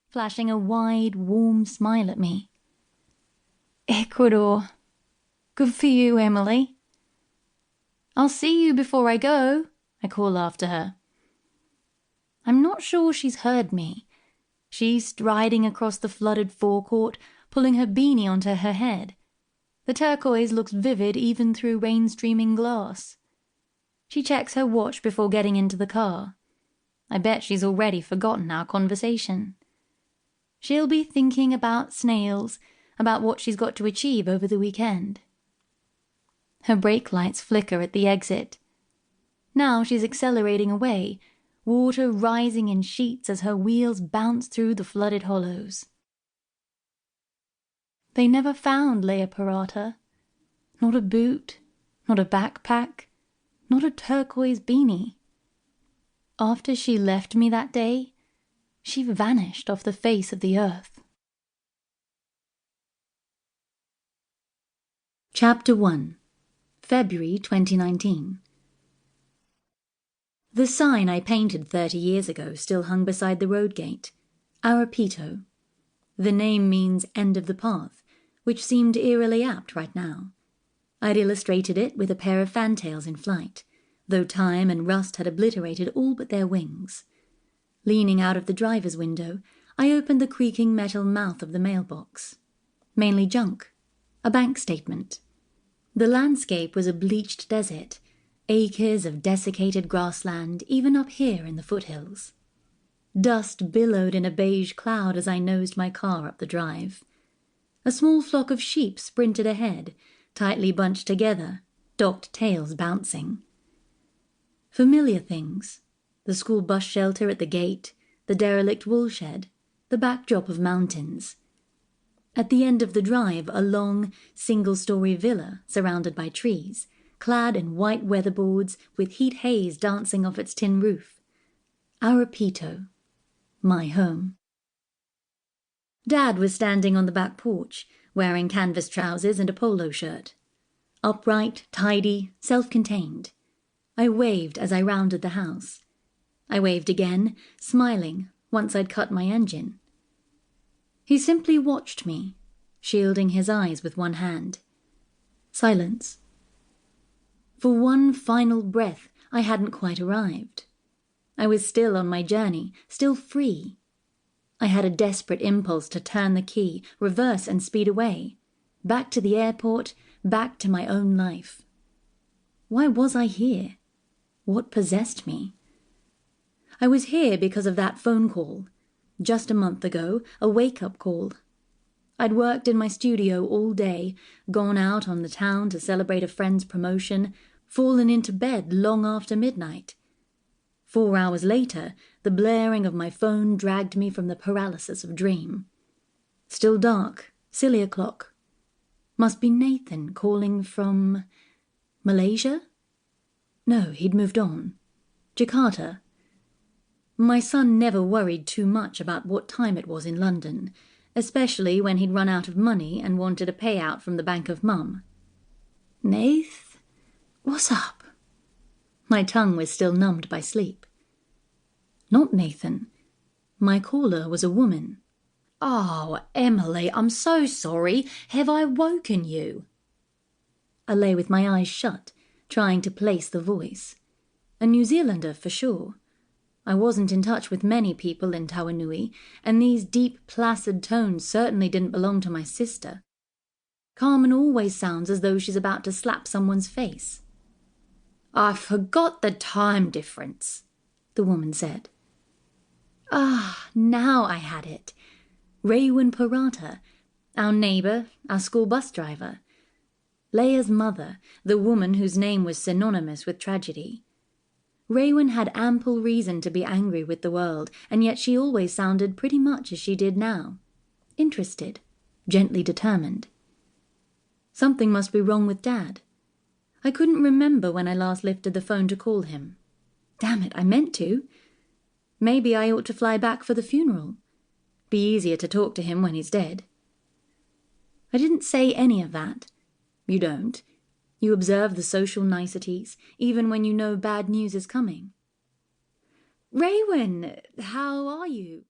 flashing a wide, warm smile at me. Ecuador. Good for you, Emily. I'll see you before I go, I call after her. I'm not sure she's heard me. She's striding across the flooded forecourt, pulling her beanie onto her head. The turquoise looks vivid even through rain-streaming glass. She checks her watch before getting into the car. I bet she's already forgotten our conversation. She'll be thinking about snails, about what she's got to achieve over the weekend. Her brake lights flicker at the exit. Now she's accelerating away, water rising in sheets as her wheels bounce through the flooded hollows. They never found Leah Parata. Not a boot, not a backpack, not a turquoise beanie. After she left me that day, she vanished off the face of the earth. Chapter 1. February 2019. The sign I painted 30 years ago still hung beside the road gate. Our Picoult. The name means end of the path, which seemed eerily apt right now. I'd illustrated it with a pair of fantails in flight, though time and rust had obliterated all but their wings. Leaning out of the driver's window, I opened the creaking metal mouth of the mailbox. Mainly junk. A bank statement. The landscape was a bleached desert, acres of desiccated grassland even up here in the foothills. Dust billowed in a beige cloud as I nosed my car up the drive. A small flock of sheep sprinted ahead, tightly bunched together, docked tails bouncing. Familiar things. The school bus shelter at the gate, the derelict woolshed, the backdrop of mountains. At the end of the drive, a long, single-story villa surrounded by trees, clad in white weatherboards with heat haze dancing off its tin roof. Our Picoult. My home. Dad was standing on the back porch, wearing canvas trousers and a polo shirt. Upright, tidy, self-contained. I waved as I rounded the house. I waved again, smiling, once I'd cut my engine. He simply watched me, shielding his eyes with one hand. Silence. For one final breath, I hadn't quite arrived. I was still on my journey, still free. I had a desperate impulse to turn the key, reverse and speed away. Back to the airport, back to my own life. Why was I here? What possessed me? I was here because of that phone call. Just a month ago, a wake-up call. I'd worked in my studio all day, gone out on the town to celebrate a friend's promotion, fallen into bed long after midnight. 4 hours later, the blaring of my phone dragged me from the paralysis of dream. Still dark, silly o'clock. Must be Nathan calling from Malaysia? No, he'd moved on. Jakarta. My son never worried too much about what time it was in London, especially when he'd run out of money and wanted a payout from the bank of Mum. Nath? What's up? My tongue was still numbed by sleep. Not Nathan. My caller was a woman. Oh, Emily, I'm so sorry. Have I woken you? I lay with my eyes shut, trying to place the voice. A New Zealander for sure. I wasn't in touch with many people in Tawanui, and these deep, placid tones certainly didn't belong to my sister. Carmen always sounds as though she's about to slap someone's face. I forgot the time difference, the woman said. Ah, now I had it. Richard Parata, our neighbour, our school bus driver. Leah's mother, the woman whose name was synonymous with tragedy. Raywin had ample reason to be angry with the world, and yet she always sounded pretty much as she did now. Interested, gently determined. Something must be wrong with Dad. I couldn't remember when I last lifted the phone to call him. Damn it, I meant to. Maybe I ought to fly back for the funeral. Be easier to talk to him when he's dead. I didn't say any of that. You don't. You observe the social niceties, even when you know bad news is coming. Raywin, how are you?